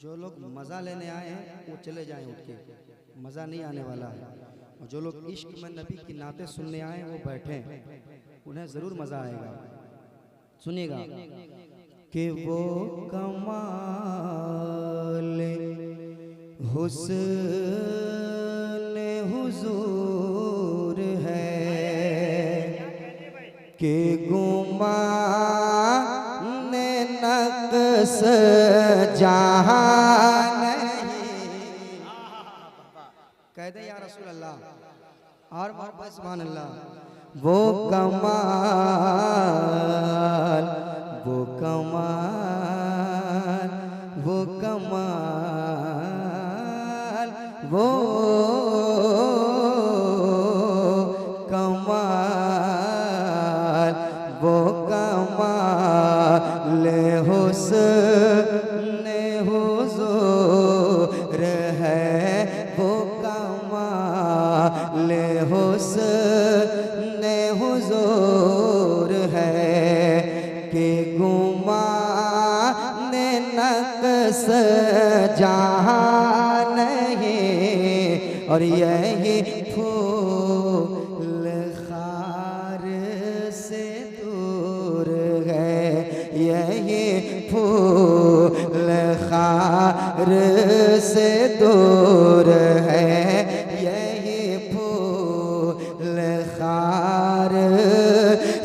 जो लोग मज़ा लेने आए हैं वो चले जाएं उठ के, मज़ा नहीं आने वाला है। और जो लोग इश्क में नबी की नाते सुनने आए वो बैठे, उन्हें ज़रूर मज़ा आएगा। सुनिएगा कि वो कमाल हुस्न हुजूर है कि गुमान नक्स जहां नहीं। कह दे या रसूल अल्लाह और मोहब्बत सुभान अल्लाह। वो कमाल वो कमाल वो कमाल वो कमाल वो कमाल हुस्न हुजूर है। वो कमाल हुस्न हुजूर है कि गुमान नक्स जहां नहीं। और यही फूल खार से दूर है, यही फूल खार से दूर है, यही फूल खार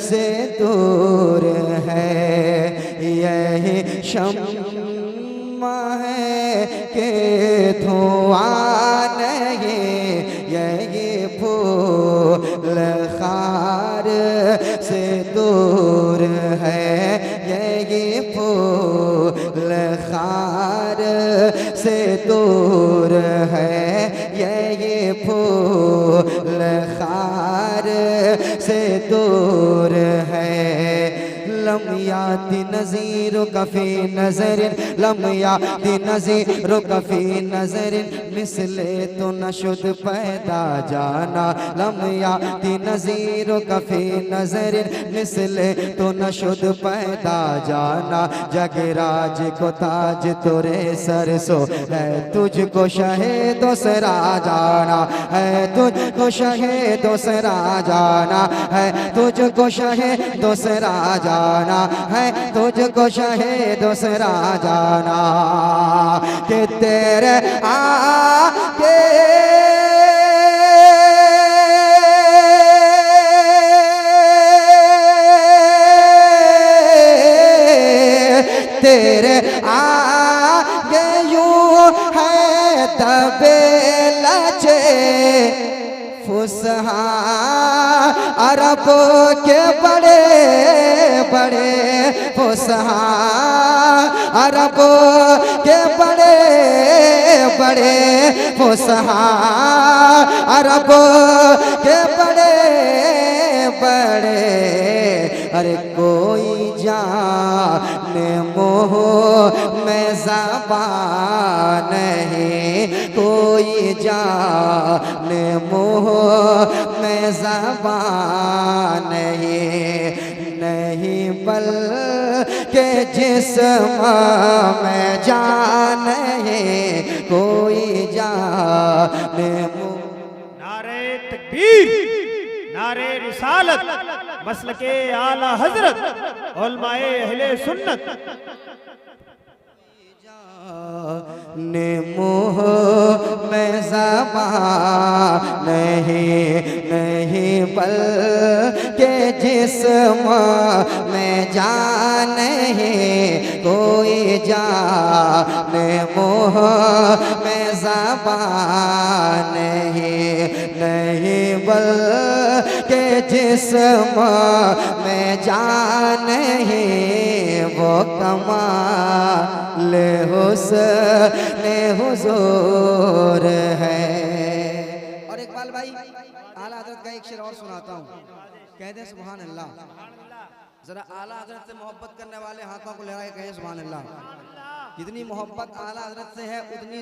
से दूर है। यही शम्मा है कि धुआं नहीं, यही फूल खार से दूर है, यही फूल खार से दूर है, यही फूल खार से दूर है। लम याति नज़ीर कफ़ी नज़रिन, लम याति नज़ीर कफ़ी नज़रिन, मिसले तो नशुद पैदा जाना। लम याति नज़ीर कफ़ी नज़रिन, मिसले तो नशुद पैदा जाना। जगराज को ताज तुरे सरसो है, तुझको शहे दूसरा जाना है, तुझको शहे दूसरा जाना है, तुझको शहे दूसरा जाना है, तुझको शहे दूसरा जाना। कि तेरे आके तेरे आगे यूं है दबे लचे फुसहा अरब के बड़े बड़े फुसहा अरब के बड़े बड़े फुसहा अरब के बड़े बड़े। अरे कोई जाने मोह में ज़बान नहीं, कोई जाने मोह में ज़बान नहीं, नहीं बल्कि जिस्म में जान है, कोई जाने मोह। नारे तकबीर, नारे रिसालत, मसलके आला हजरत, उलमाए अहले सुन्नत। ने मोह में ज़बान नहीं, नहीं बल्कि जिस्म में जान है, कोई जाने मोह में ज़बान नहीं, नहीं बल्कि जिस्म में जान है। वो कमाल हुस्न हुजूर है। और इकबाल भाई आला हज़रत का एक शेर और सुनाता हूँ, कह दे सुभान अल्लाह। जरा आला हज़रत से मोहब्बत करने वाले हाथों को लहरा के कहें सुभान अल्लाह। जितनी मोहब्बत आला हज़रत से है उतनी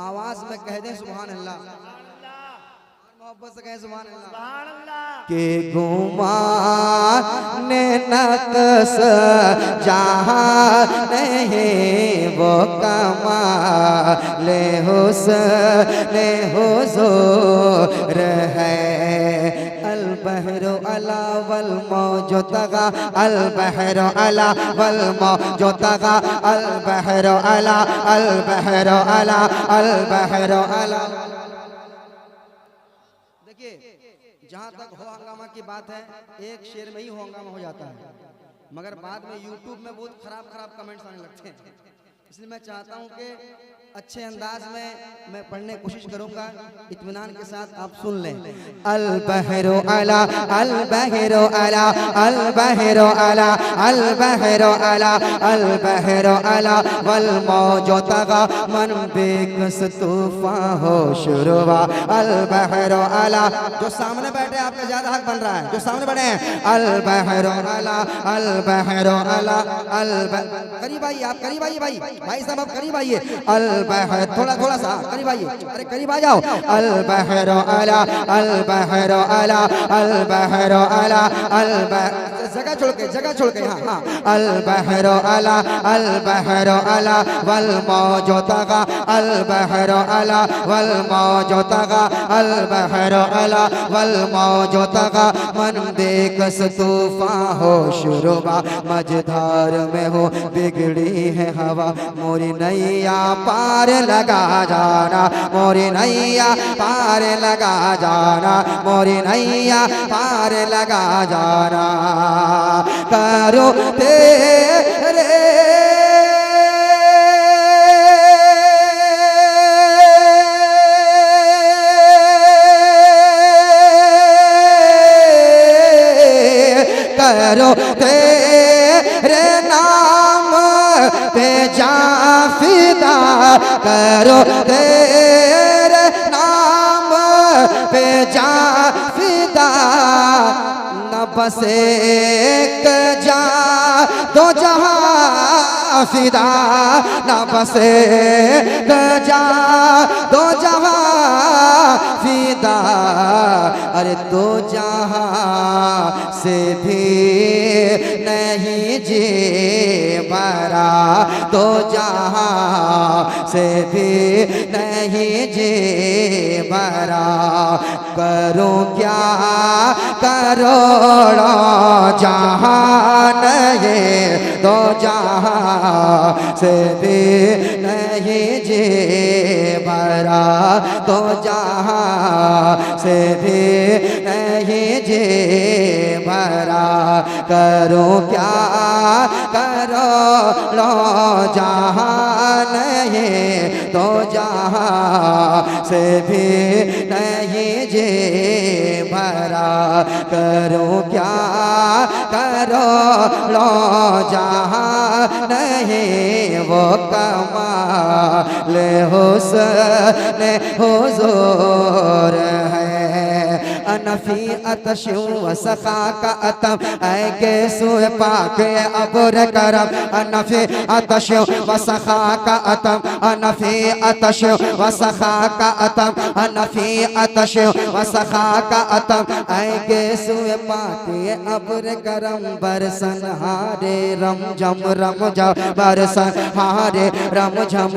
आवाज में कह दे सुभान अल्लाह। बस कहें सुभान अल्लाह। सुभान अल्लाह। के गुमान नक्स जहाँ नहीं वो कमाल हुस्न हुजूर है। अल बहरो अला वल मौजो तगा, अल बहरो अला वल मौजो तगा, अल बहरो अला, अल बहरो अला, अल बहरो अला। देखिए जहाँ तक हो हंगामा की बात है, एक शेर में ही हो हंगामा हो जाता है, मगर बाद में यूट्यूब में बहुत खराब खराब कमेंट्स आने लगते हैं। इसलिए मैं चाहता हूँ कि अच्छे अंदाज में मैं पढ़ने की कोशिश करूंगा, इत्मीनान के साथ आप सुन लें। अल बहरो अला, अल बहरो अला, अल बहरो अला, अल बहरो अला, अल बहरो अला वल मौजो तगा मन बेकस तूफा हो शुरुआ। अल बहरो अला, जो सामने बैठे आपका ज्यादा हक बन रहा है, जो सामने बैठे हैं। अल बहरो अला, अल बहरो अला, अल करीब आइए, आप करीब आइए भाई, भाई साहब आप करीब आइए। अल बहर, थोड़ा थोड़ा सा करीब आइए, अरे करीब आ जाओ। अल बहरो अला, अल बहरो अला, अल बहरो अला, अल जगह छोड़ के, जगह छोड़ के, हाँ हाँ। अल बहरो अला, अल बहरो अला वल मौजो तगा, अल बहरो अला वल मौजो तगा, अल बहरो अला वल मौजो तगा मन बेकस तूफा हो शुरुबा। मझधार में हो बिगड़ी है हवा, मोरी नैया पार लगा जाना, मोरी नैया पार लगा जाना, मोरी नैया पार लगा जाना। करो तेरे करो तेरे नाम पे जाफिदा, करो तेरे नाम पे जाफिदा। न बस एक जा दो जहां फिदा, न बस एक जा दो जहां फिदा। अरे दो जहां से भी नहीं जी बरा, दो जहां से भी नहीं जी बरा। करूं क्या करोड़ों जहान ये, दो जहां से भी नहीं जी बरा, दो जहां से भी नहीं जी बरा। करूं क्या करोड़ों जहान ये, दो जहां से भी नहीं जी भरा। करूं क्या करोड़ों जहां नहीं वो कमाल हुस्न हुजूर है। अनफी अतशु वसखा का अतम ऐ के सुए पाके अबुर करम। अनफी अतशु वसखा का अतम, अनफी अतशु वसखा का अतम, अनफी अतशु वसखा का अतम ऐ के सुए पाके अबुर करम। बरसन हारे रम झम बरसन हारे रम झम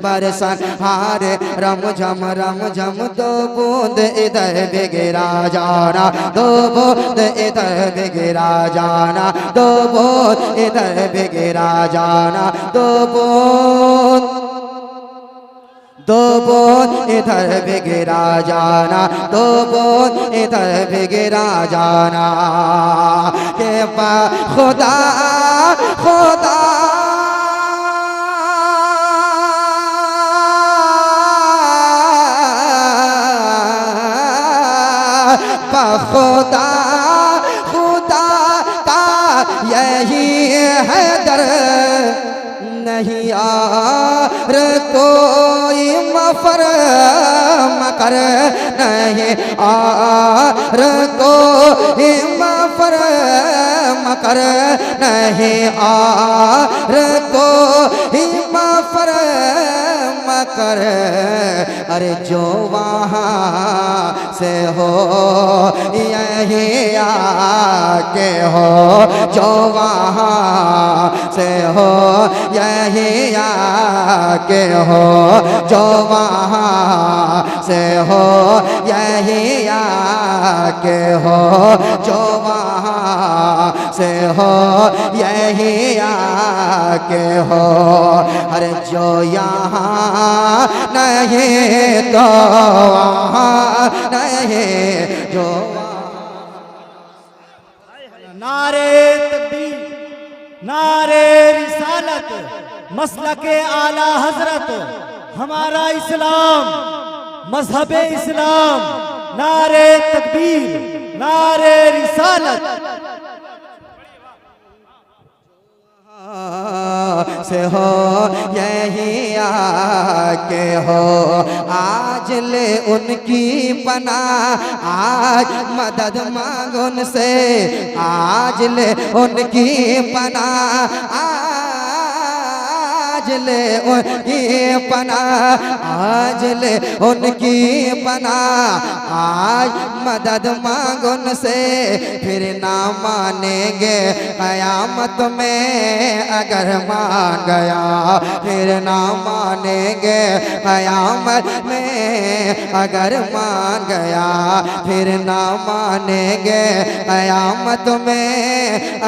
बरसन हारे रम झम। दो बूंद इधर बिगड़ा जाना, दो बूंद इधर बिगड़ा जाना, दो बूंद इधर बिगड़ा जाना। दो बूंद, दो बूंद इधर बिगड़ा जाना, दो बूंद इधर बिगड़ा जाना। के खुदा खुदा खुदा खुदा का यही है दर, नहीं यार कोई मफर मकर, नहीं यार कोई मफर मकर, नहीं यार कोई मफर मकर। अरे जो वहाँ से हो यही आके हो, जो वहाँ से हो यही आके हो, जो वहाँ से हो यही आके हो, जो वहाँ से हो यही आके हो। अरे जो यहाँ नहीं तो वहाँ नहीं, जो नारे तकबीर, नारे रिसालत, मसलके आला हजरत, हमारा इस्लाम, मजहबे इस्लाम। नारे तकबीर, नारे रिसालत। से हो यही आके हो, आज ले उनकी पनाह, आज मदद मांग उनसे, आज ले उनकी पनाह, आज ले उनकी पनाह, आज ले उनकी पनाह, आज मदद मांग उनसे, फिर ना मानेंगे कयामत में अगर मान गया, फिर ना मानेंगे कयामत में अगर मान गया, फिर ना मानेंगे कयामत में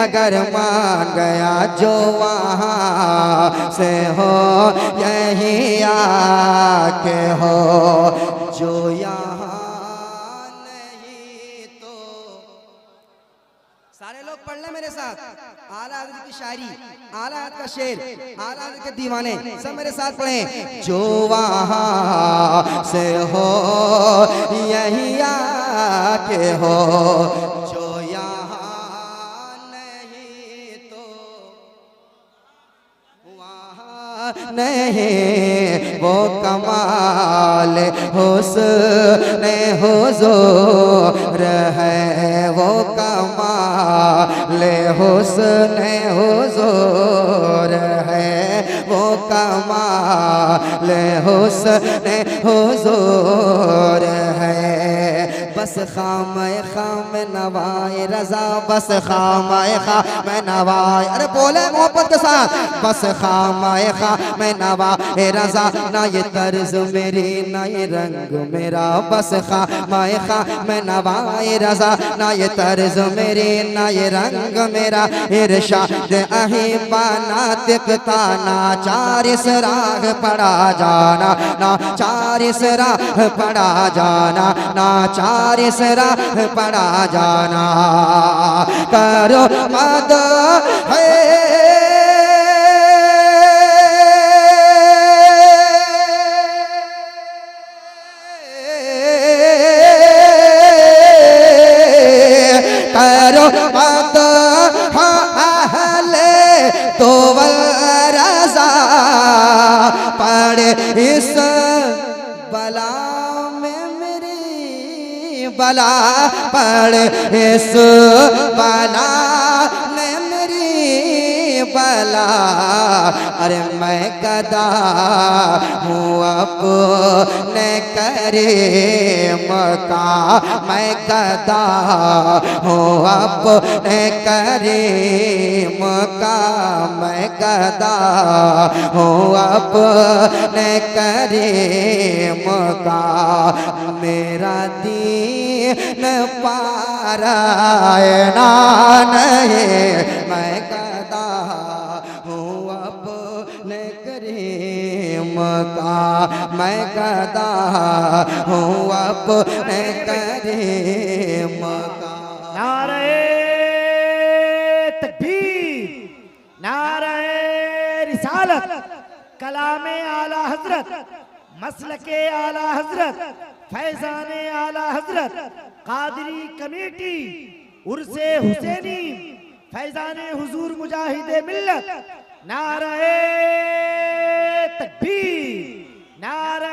अगर मान गया। जो वहाँ से हो यही आके हो, जो यहाँ नहीं तो। सारे लोग पढ़ लें मेरे साथ, आला हज़रत की शायरी, आला हज़रत का शेर, आला हज़रत के दीवाने, सब मेरे साथ पढ़ें। जो वहाँ से हो यही आके हो, जो यहाँ नहीं तो वहाँ नहीं, वो कमाल हुस्न हुज़ूर है, वो कमाल हुस्न हुज़ूर है, वो कमाल हुस्न हुज़ूर है। बस खामे खाम नवाए रजा, बस खामे खाम नवाए, अरे बोले मोहब्बत के साथ, बस खामे खाम नवाए रजा, ना ये तर्ज मेरी ना ये रंग मेरा, बस खामे खाम नवाए रजा, ना ये तर्ज मेरी ना ये रंग मेरा, इरशाद अही पाना तिकता ना चारिस राह पड़ा जाना, ना चारिस राह पड़ा जाना, ना चारिस राह पड़ा जाना। करो मद है करो मद तो रज़ा, पड़े इस बला में मेरी बला, पड़े इस बला में मेरी बला। अरे मैं गदा हूँ अपने करीम का, मैं गदा हूँ अपने करीम का, मैं गदा हूँ अपने करीम का। मेरा दीन पारायणा नहीं, मैं गदा हूँ अपने करीम का, मैं गदा हूँ अपने करीम का। नारे तकबीर, नारे रिसालत, कलामे आला हजरत, मसलके आला हजरत, फैजाने आला हजरत, कादरी कमेटी, उर्से हुसैनी, फैजाने हुजूर मुजाहिदे मिल्लत। नारे तकबीर, नारे